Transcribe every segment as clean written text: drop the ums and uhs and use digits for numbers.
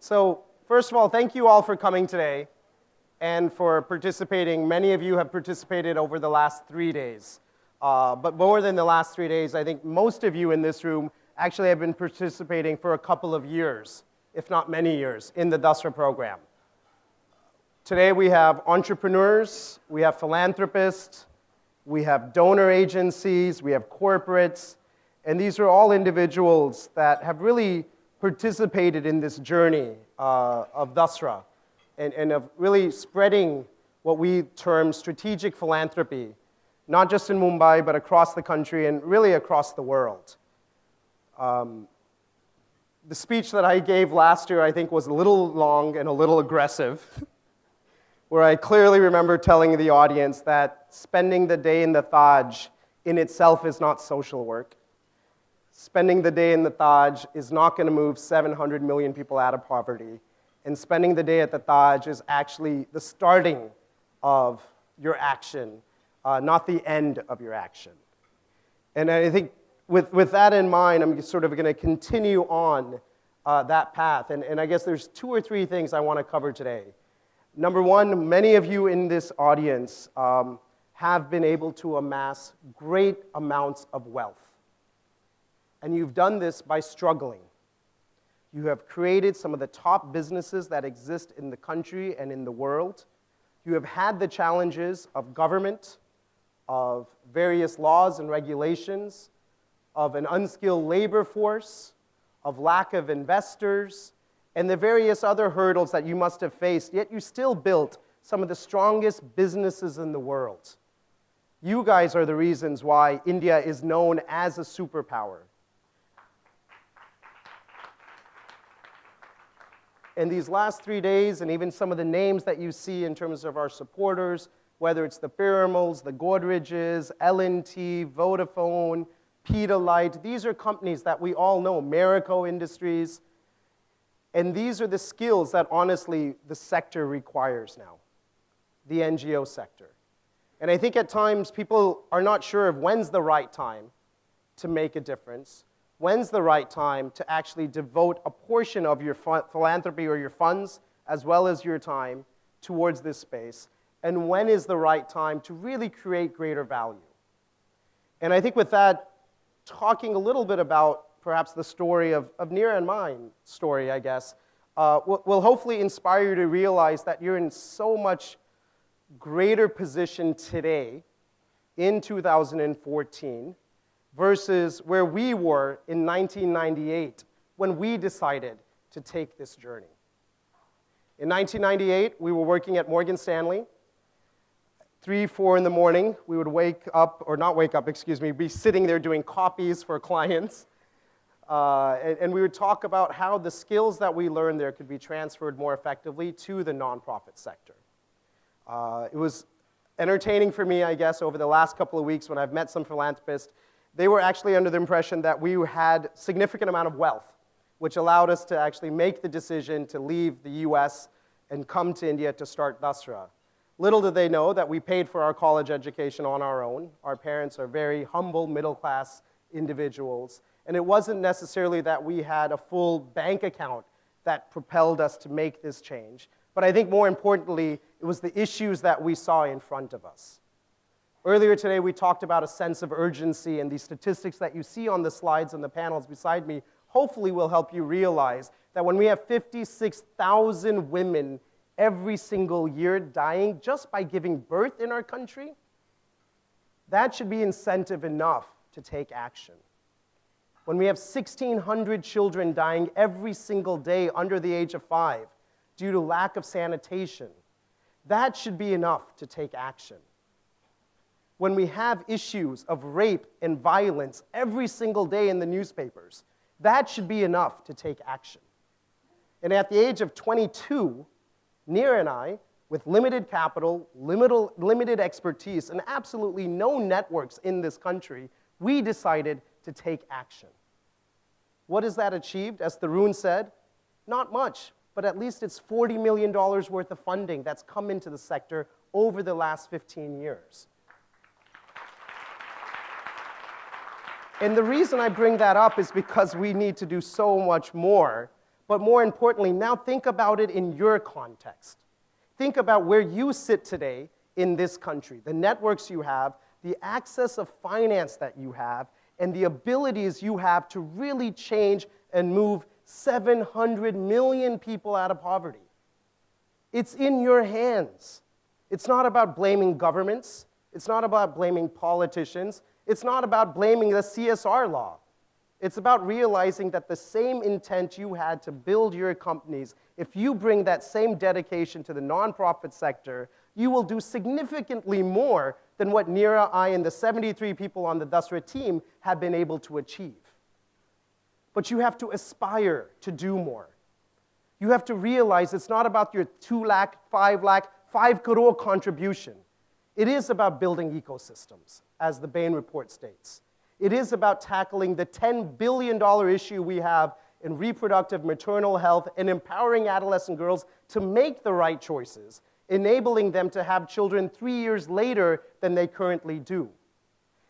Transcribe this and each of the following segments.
So first of all, thank you all for coming today and for participating. Many of you have participated over the last 3 days. But more than the last 3 days, I think most of you in this room actually have been participating for a couple of years, if not many years, in the Dasra program. Today we have entrepreneurs, we have philanthropists, we have donor agencies, we have corporates, and these are all individuals that have really participated in this journey of Dasra and of really spreading what we term strategic philanthropy, not just in Mumbai, but across the country and really across the world. The speech that I gave last year, I think, was a little long and a little aggressive, where I clearly remember telling the audience that spending the day in the Taj in itself is not social work. Spending the day in the Taj is not going to move 700 million people out of poverty. And spending the day at the Taj is actually the starting of your action, not the end of your action. And I think with that in mind, I'm sort of going to continue on that path. And I guess there's 2 or 3 things I want to cover today. Number one, many of you in this audience have been able to amass great amounts of wealth. And you've done this by struggling. You have created some of the top businesses that exist in the country and in the world. You have had the challenges of government, of various laws and regulations, of an unskilled labor force, of lack of investors, and the various other hurdles that you must have faced, yet you still built some of the strongest businesses in the world. You guys are the reasons why India is known as a superpower. In these last 3 days, and even some of the names that you see in terms of our supporters, whether it's the Piramals, the Godreges, L&T, Vodafone, Pidilite, these are companies that we all know, Marico Industries, and these are the skills that honestly the sector requires now, the NGO sector. And I think at times people are not sure of when's the right time to make a difference, when's the right time to actually devote a portion of your philanthropy or your funds, as well as your time, towards this space, and when is the right time to really create greater value. And I think with that, talking a little bit about perhaps the story of Neera and mine story, I guess, will hopefully inspire you to realize that you're in so much greater position today in 2014 versus where we were in 1998 when we decided to take this journey. In 1998, we were working at Morgan Stanley. 3, 4 in the morning, we would be sitting there doing copies for clients. And we would talk about how the skills that we learned there could be transferred more effectively to the nonprofit sector. It was entertaining for me, I guess, over the last couple of weeks when I've met some philanthropists. They were actually under the impression that we had significant amount of wealth, which allowed us to actually make the decision to leave the US and come to India to start Dasra. Little did they know that we paid for our college education on our own. Our parents are very humble, middle-class individuals. And it wasn't necessarily that we had a full bank account that propelled us to make this change. But I think more importantly, it was the issues that we saw in front of us. Earlier today, we talked about a sense of urgency, and these statistics that you see on the slides and the panels beside me hopefully will help you realize that when we have 56,000 women every single year dying just by giving birth in our country, that should be incentive enough to take action. When we have 1,600 children dying every single day under the age of 5 due to lack of sanitation, that should be enough to take action. When we have issues of rape and violence every single day in the newspapers, that should be enough to take action. And at the age of 22, Neera and I, with limited capital, limited expertise, and absolutely no networks in this country, we decided to take action. What has that achieved? As Tarun said, not much, but at least it's $40 million worth of funding that's come into the sector over the last 15 years. And the reason I bring that up is because we need to do so much more, But more importantly, now think about it in your context. Think about where you sit today in this country, the networks you have, the access of finance that you have, and the abilities you have to really change and move 700 million people out of poverty. It's in your hands. It's not about blaming governments. It's not about blaming politicians. It's not about blaming the CSR law. It's about realizing that the same intent you had to build your companies, if you bring that same dedication to the nonprofit sector, you will do significantly more than what Neera, I, and the 73 people on the Dasra team have been able to achieve. But you have to aspire to do more. You have to realize it's not about your 2 lakh, 5 lakh, 5 crore contribution. It is about building ecosystems, as the Bain report states. It is about tackling the $10 billion issue we have in reproductive maternal health and empowering adolescent girls to make the right choices, enabling them to have children 3 years later than they currently do.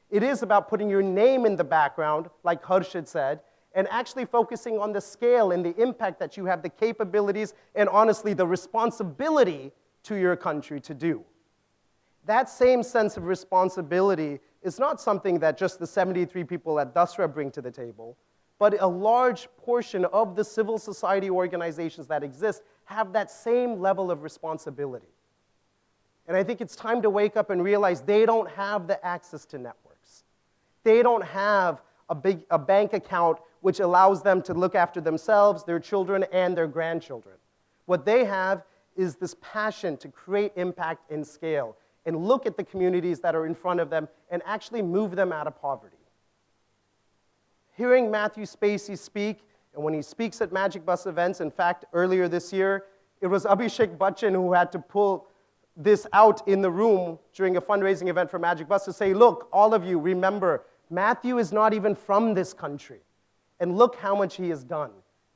It is about putting your name in the background, like Harshit said, and actually focusing on the scale and the impact that you have, the capabilities, and honestly, the responsibility to your country to do. That same sense of responsibility is not something that just the 73 people at Dasra bring to the table, but a large portion of the civil society organizations that exist have that same level of responsibility. And I think it's time to wake up and realize they don't have the access to networks. They don't have a bank account which allows them to look after themselves, their children, and their grandchildren. What they have is this passion to create impact and scale and look at the communities that are in front of them and actually move them out of poverty. Hearing Matthew Spacey speak, and when he speaks at Magic Bus events, in fact, earlier this year, it was Abhishek Bachchan who had to pull this out in the room during a fundraising event for Magic Bus to say, look, all of you, remember, Matthew is not even from this country. And look how much he has done.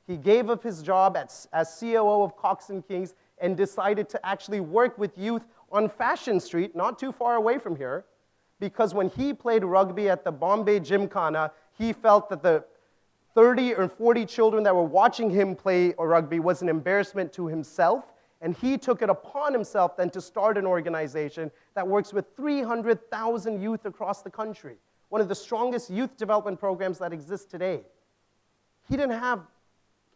He gave up his job as COO of Cox & Kings and decided to actually work with youth on Fashion Street, not too far away from here, because when he played rugby at the Bombay Gymkhana, he felt that the 30 or 40 children that were watching him play rugby was an embarrassment to himself, and he took it upon himself then to start an organization that works with 300,000 youth across the country, one of the strongest youth development programs that exists today. He didn't have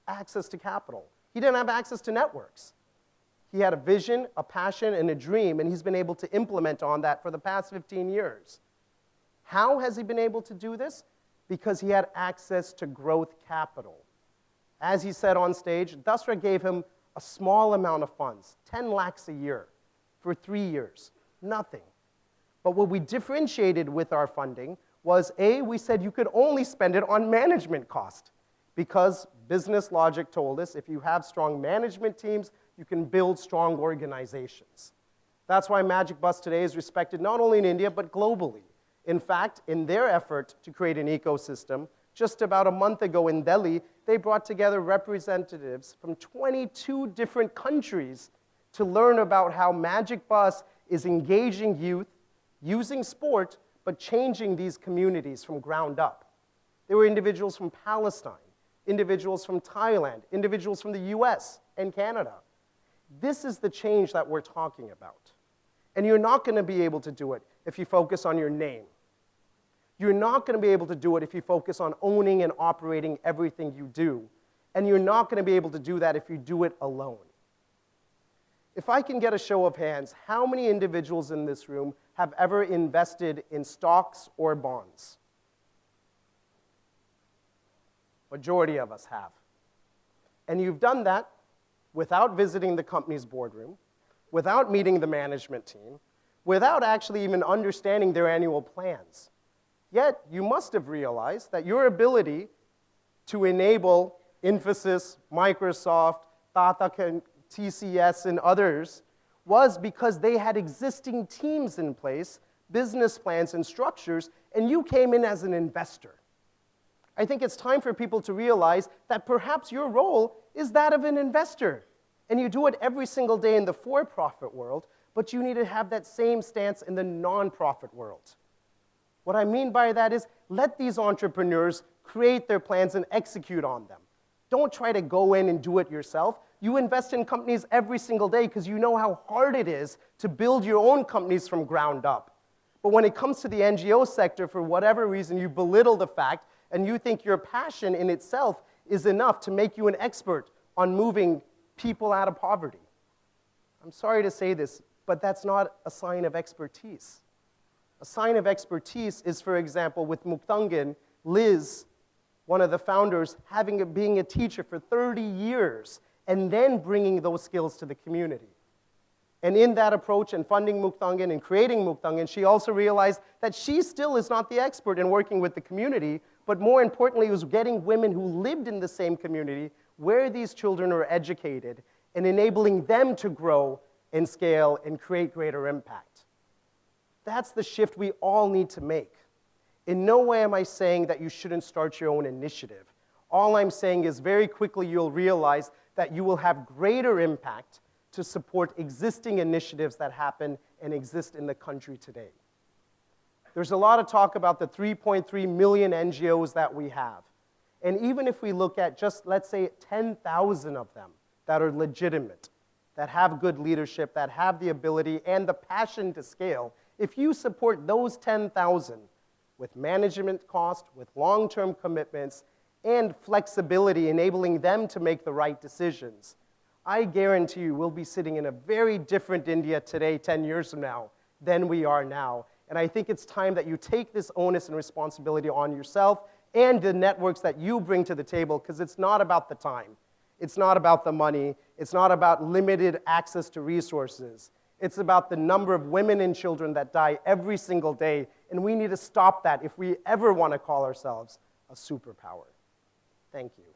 access to capital. He didn't have access to networks. He had a vision, a passion, and a dream, and he's been able to implement on that for the past 15 years. How has he been able to do this? Because he had access to growth capital. As he said on stage, Dasra gave him a small amount of funds, 10 lakhs a year for 3 years, nothing. But what we differentiated with our funding was, A, we said you could only spend it on management cost, because business logic told us if you have strong management teams, you can build strong organizations. That's why Magic Bus today is respected not only in India, but globally. In fact, in their effort to create an ecosystem, just about a month ago in Delhi, they brought together representatives from 22 different countries to learn about how Magic Bus is engaging youth, using sport, but changing these communities from ground up. There were individuals from Palestine, individuals from Thailand, individuals from the US and Canada. This is the change that we're talking about. And you're not going to be able to do it if you focus on your name. You're not going to be able to do it if you focus on owning and operating everything you do. And you're not going to be able to do that if you do it alone. If I can get a show of hands, how many individuals in this room have ever invested in stocks or bonds? Majority of us have. And you've done that without visiting the company's boardroom, without meeting the management team, without actually even understanding their annual plans. Yet, you must have realized that your ability to enable Infosys, Microsoft, Tata, TCS, and others was because they had existing teams in place, business plans and structures, and you came in as an investor. I think it's time for people to realize that perhaps your role is that of an investor. And you do it every single day in the for-profit world, but you need to have that same stance in the non-profit world. What I mean by that is let these entrepreneurs create their plans and execute on them. Don't try to go in and do it yourself. You invest in companies every single day because you know how hard it is to build your own companies from ground up. But when it comes to the NGO sector, for whatever reason, you belittle the fact and you think your passion in itself is enough to make you an expert on moving people out of poverty. I'm sorry to say this, but that's not a sign of expertise. A sign of expertise is, for example, with Muktangan, Liz, one of the founders, being a teacher for 30 years and then bringing those skills to the community. And in that approach and funding Muktangan and creating Muktangan, she also realized that she still is not the expert in working with the community, but more importantly, was getting women who lived in the same community where these children are educated and enabling them to grow and scale and create greater impact. That's the shift we all need to make. In no way am I saying that you shouldn't start your own initiative. All I'm saying is very quickly you'll realize that you will have greater impact to support existing initiatives that happen and exist in the country today. There's a lot of talk about the 3.3 million NGOs that we have. And even if we look at just, let's say, 10,000 of them that are legitimate, that have good leadership, that have the ability and the passion to scale, if you support those 10,000 with management cost, with long-term commitments, and flexibility, enabling them to make the right decisions, I guarantee you we'll be sitting in a very different India today, 10 years from now, than we are now. And I think it's time that you take this onus and responsibility on yourself and the networks that you bring to the table, because it's not about the time. It's not about the money. It's not about limited access to resources. It's about the number of women and children that die every single day, and we need to stop that if we ever want to call ourselves a superpower. Thank you.